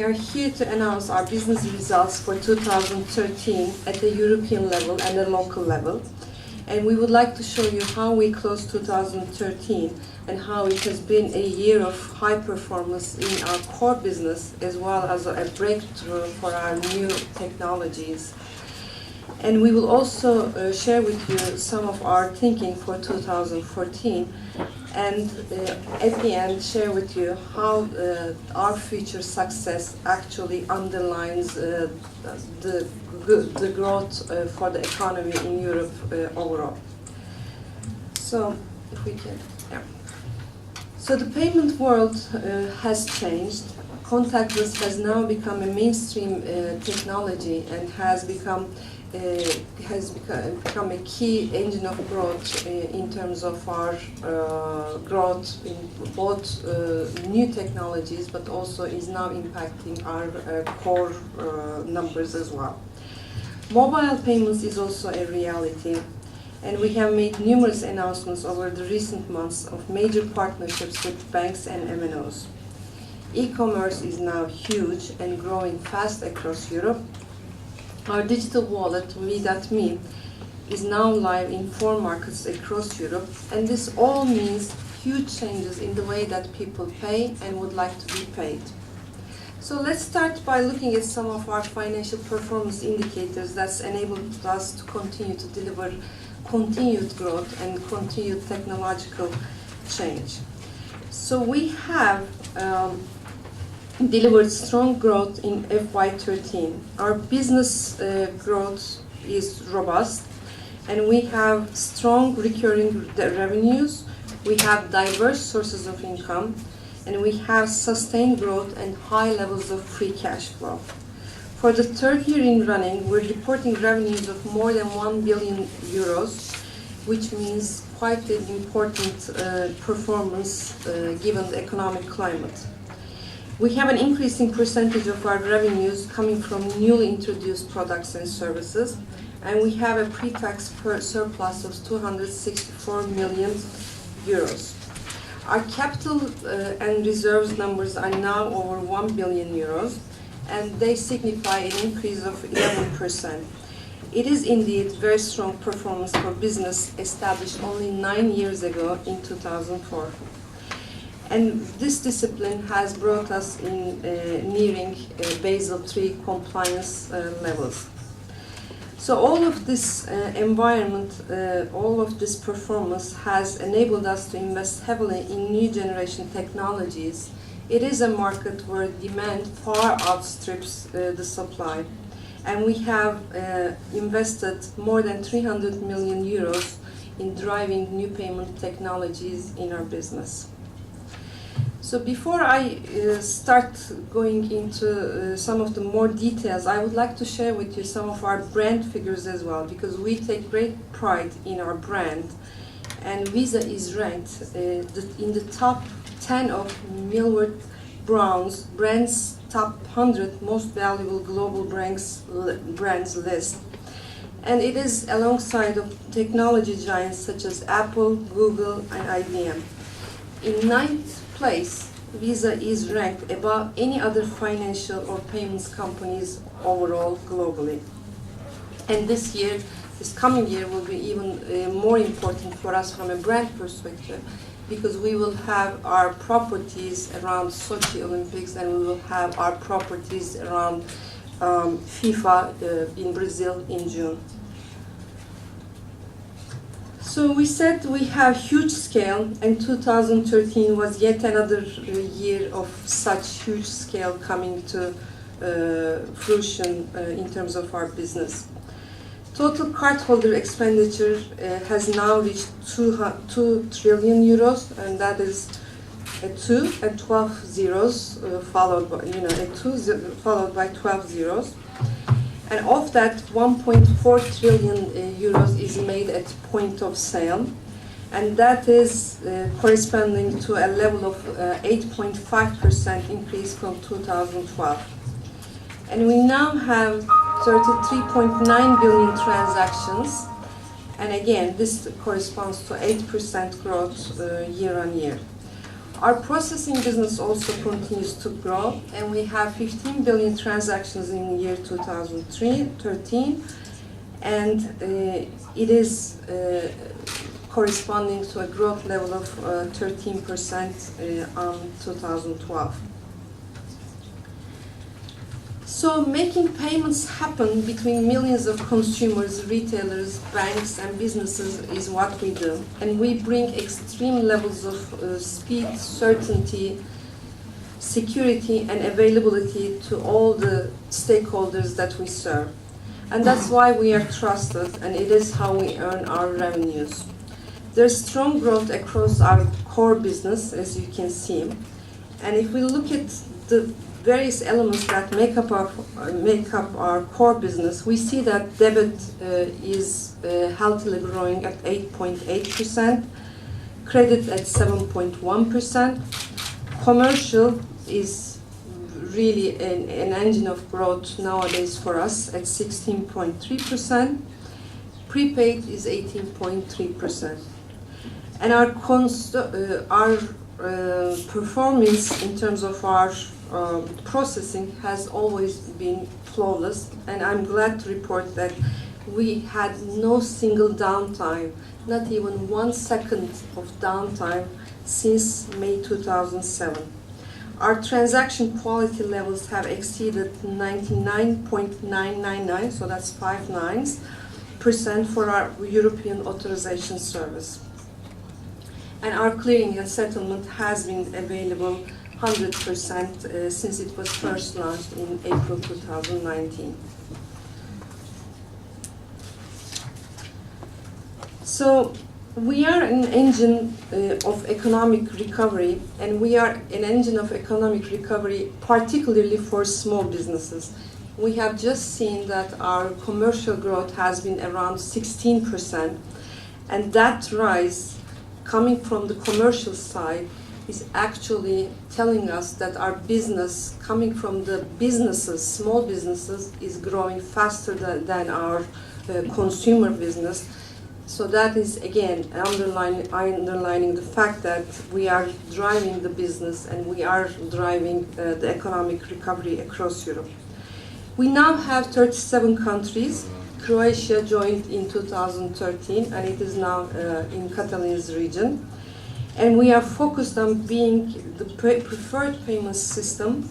are here to announce our business results for 2013 at the European level and the local level. And we would like to show you how we closed 2013 and how it has been a year of high performance in our core business, as well as a breakthrough for our new technologies. And we will also share with you some of our thinking for 2014, and at the end share with you how our future success actually underlines the growth for the economy in Europe overall. So, if we can, yeah. So the payment world has changed. Contactless has now become a mainstream technology and has become a key engine of growth in terms of our growth in both new technologies, but also is now impacting our core numbers as well. Mobile payments is also a reality, and we have made numerous announcements over the recent months of major partnerships with banks and MNOs. E-commerce is now huge and growing fast across Europe. Our digital wallet, We.me, is now live in 4 markets across Europe, and this all means huge changes in the way that people pay and would like to be paid. So let's start by looking at some of our financial performance indicators that's enabled us to continue to deliver continued growth and continued technological change. So we have delivered strong growth in FY13. Our business growth is robust, and we have strong recurring revenues, we have diverse sources of income, and we have sustained growth and high levels of free cash flow. For the 3rd year in running, we're reporting revenues of more than 1 billion euros, which means quite an important performance given the economic climate. We have an increasing percentage of our revenues coming from newly introduced products and services, and we have a pre-tax surplus of 264 million euros. Our capital and reserves numbers are now over 1 billion euros, and they signify an increase of 11%. It is indeed very strong performance for business established only 9 years ago in 2004. And this discipline has brought us in nearing Basel III compliance levels. So all of this environment, all of this performance has enabled us to invest heavily in new generation technologies. It is a market where demand far outstrips the supply. And we have invested more than 300 million euros in driving new payment technologies in our business. So before I start going into some of the more details, I would like to share with you some of our brand figures as well, because we take great pride in our brand, and Visa is ranked in the top 10 of Millward Brown's Brands Top 100 Most Valuable Global Brands list. And it is alongside of technology giants such as Apple, Google, and IBM. In 9th place, Visa is ranked above any other financial or payments companies overall globally. And this coming year will be even more important for us from a brand perspective, because we will have our properties around Sochi Olympics, and we will have our properties around FIFA in Brazil in June. So we said we have huge scale, and 2013 was yet another year of such huge scale coming to fruition in terms of our business. Total cardholder expenditure has now reached 2 trillion euros, and that is a 2 and 12 zeros followed by, a 2 followed by 12 zeros. And of that, 1.4 trillion euros is made at point of sale, and that is corresponding to a level of 8.5% increase from 2012. And we now have 33.9 billion transactions, and again, this corresponds to 8% growth year on year. Our processing business also continues to grow, and we have 15 billion transactions in the year 2013, and it is corresponding to a growth level of 13% on 2012. So making payments happen between millions of consumers, retailers, banks, and businesses is what we do. And we bring extreme levels of speed, certainty, security, and availability to all the stakeholders that we serve. And that's why we are trusted, and it is how we earn our revenues. There's strong growth across our core business, as you can see. And if we look at the various elements that make up our core business, we see that debit is healthily growing at 8.8%, credit at 7.1%, commercial is really an engine of growth nowadays for us at 16.3%, prepaid is 18.3%. And our performance in terms of our processing has always been flawless, and I'm glad to report that we had no single downtime, not even 1 second of downtime since May 2007. Our transaction quality levels have exceeded 99.999, so that's 5 nines, % for our European authorization service. And our clearing and settlement has been available 100% since it was first launched in April 2019. So we are an engine of economic recovery, and we are an engine of economic recovery particularly for small businesses. We have just seen that our commercial growth has been around 16%, and that rise coming from the commercial side is actually telling us that our business coming from the businesses, small businesses, is growing faster than our consumer business. So that is, again, underlining the fact that we are driving the business and we are driving the economic recovery across Europe. We now have 37 countries. Croatia joined in 2013, and it is now in Catalan's region. And we are focused on being the preferred payment system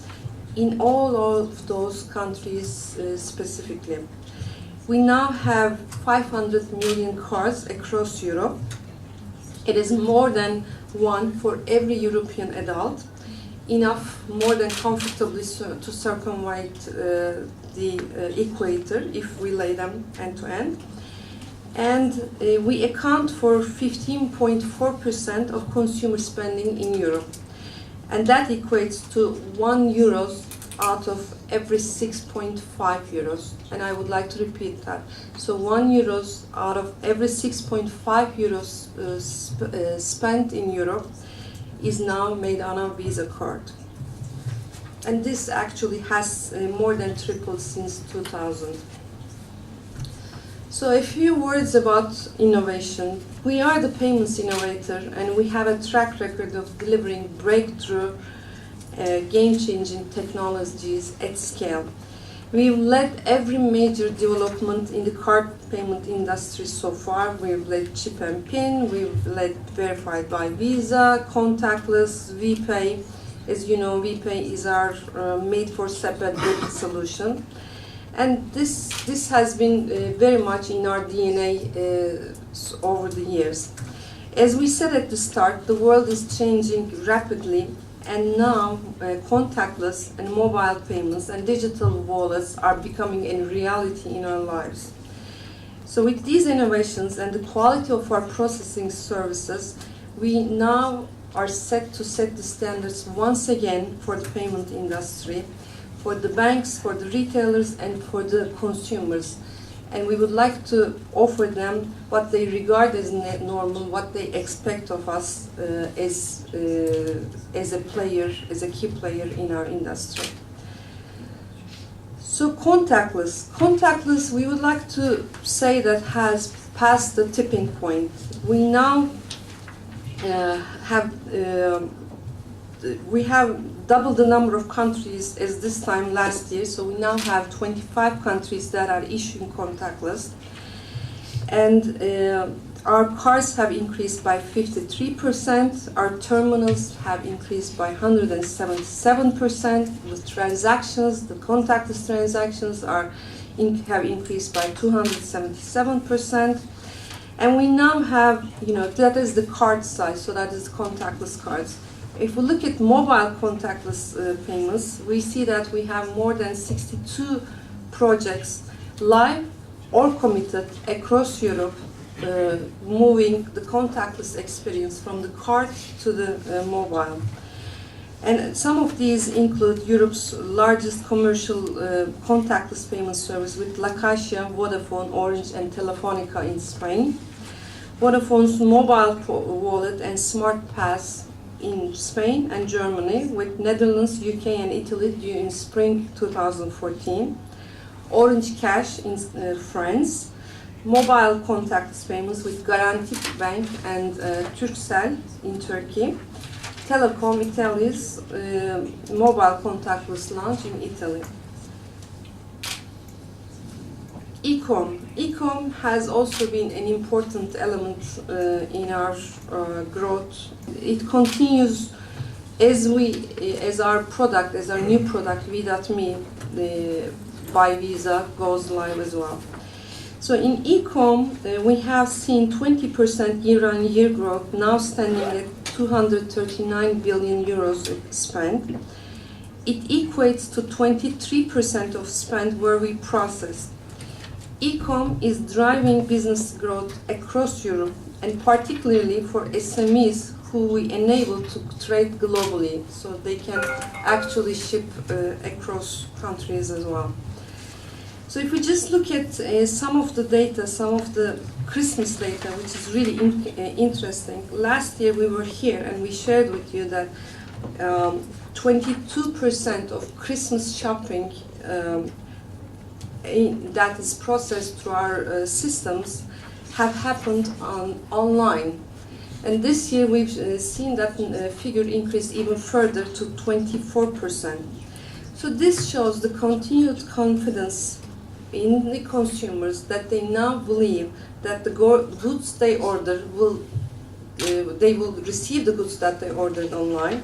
in all of those countries specifically. We now have 500 million cards across Europe. It is more than one for every European adult, enough more than comfortably to circumvent the equator if we lay them end to end. And we account for 15.4% of consumer spending in Europe. And that equates to €1 out of every 6.5 euros. And I would like to repeat that. So €1 out of every 6.5 euros spent in Europe is now made on a Visa card. And this actually has more than tripled since 2000. So a few words about innovation. We are the payments innovator, and we have a track record of delivering breakthrough, game-changing technologies at scale. We've led every major development in the card payment industry so far. We've led chip and PIN, we've led verified by Visa, contactless, VPay. As you know, VPay is our made-for-SEPA debit solution. And this has been very much in our DNA over the years. As we said at the start, the world is changing rapidly, and now contactless and mobile payments and digital wallets are becoming a reality in our lives. So with these innovations and the quality of our processing services, we now are set to set the standards once again for the payment industry, for the banks, for the retailers, and for the consumers. And we would like to offer them what they regard as normal, what they expect of us as a player, as a key player in our industry. So contactless. Contactless, we would like to say that has passed the tipping point. We now have we have double the number of countries as this time last year, so we now have 25 countries that are issuing contactless. And our cards have increased by 53%, our terminals have increased by 177%, the transactions, the contactless transactions have increased by 277%. And we now have, that is the card size, so that is contactless cards. If we look at mobile contactless payments, we see that we have more than 62 projects live or committed across Europe, moving the contactless experience from the card to the mobile. And some of these include Europe's largest commercial contactless payment service with La Caixa, Vodafone, Orange, and Telefonica in Spain. Vodafone's mobile wallet and Smart Pass in Spain and Germany, with Netherlands, UK, and Italy due in spring 2014. Orange Cash in France. Mobile contactless payments with Garanti Bank and Turkcell in Turkey. Telecom Italy's mobile contactless launch in Italy. E-com has also been an important element in our growth. It continues as our new product V.me by Visa goes live as well. So in e-com, we have seen 20% year-on-year growth, now standing at 239 billion euros spent. It equates to 23% of spend where we process. E-com is driving business growth across Europe, and particularly for SMEs who we enable to trade globally, so they can actually ship across countries as well. So if we just look at some of the data, some of the Christmas data, which is really interesting. Last year we were here and we shared with you that 22% of Christmas shopping that is processed through our systems have happened online. And this year we've seen that figure increase even further to 24%. So this shows the continued confidence in the consumers that they now believe that the goods they order they will receive the goods that they ordered online,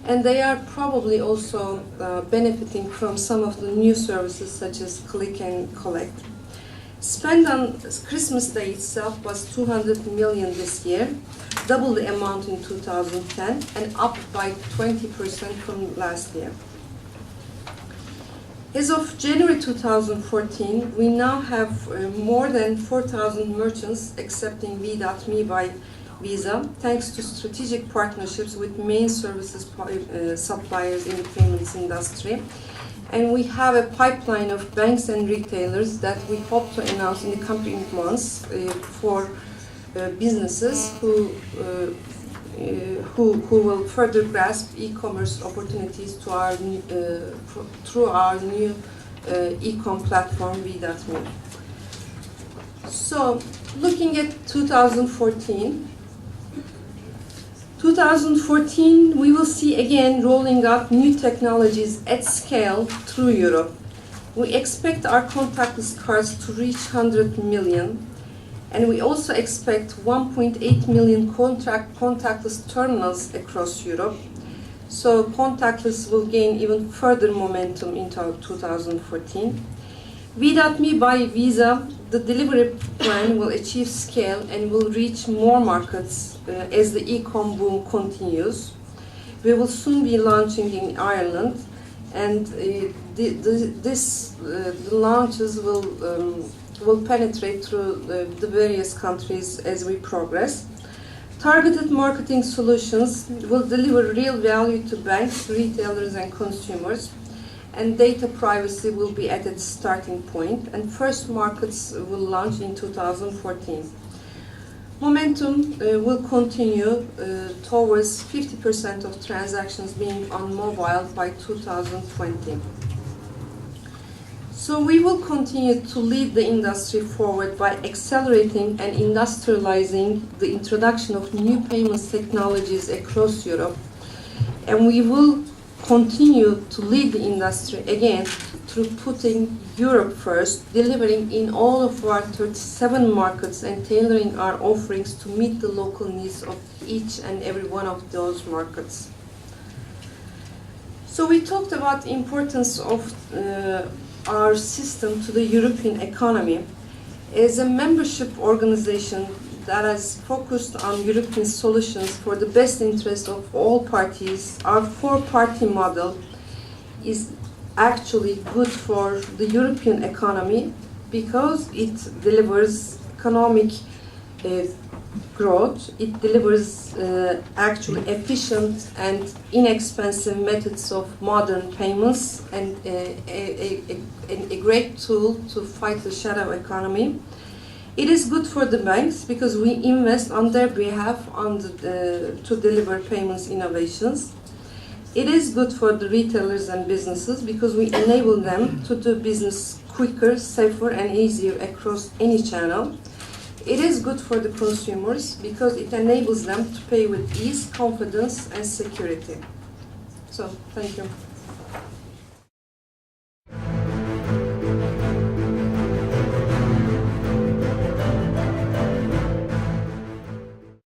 and they are probably also benefiting from some of the new services such as click and collect. Spend on Christmas Day itself was 200 million this year, double the amount in 2010 and up by 20% from last year. As of January 2014, we now have more than 4,000 merchants accepting V.me by Visa, thanks to strategic partnerships with main services suppliers in the payments industry. And we have a pipeline of banks and retailers that we hope to announce in the coming months for businesses who will further grasp e-commerce opportunities to through our new e-com platform V.me. So, looking at 2014, we will see again rolling out new technologies at scale through Europe. We expect our contactless cards to reach 100 million. And we also expect 1.8 million contactless terminals across Europe. So contactless will gain even further momentum into 2014. V.me by Visa, the delivery plan will achieve scale and will reach more markets as the e-com boom continues. We will soon be launching in Ireland, and the launches will penetrate through the various countries as we progress. Targeted marketing solutions will deliver real value to banks, retailers, and consumers, and data privacy will be at its starting point, and first markets will launch in 2014. Momentum will continue towards 50% of transactions being on mobile by 2020. So we will continue to lead the industry forward by accelerating and industrializing the introduction of new payments technologies across Europe. And we will continue to lead the industry again through putting Europe first, delivering in all of our 37 markets and tailoring our offerings to meet the local needs of each and every one of those markets. So we talked about the importance of our system to the European economy. As a membership organization that is focused on European solutions for the best interest of all parties, our four-party model is actually good for the European economy because it delivers economic growth, it delivers actually efficient and inexpensive methods of modern payments and a great tool to fight the shadow economy. It is good for the banks because we invest on their behalf to deliver payments innovations. It is good for the retailers and businesses because we enable them to do business quicker, safer, and easier across any channel. It is good for the consumers because it enables them to pay with ease, confidence, and security. So, thank you.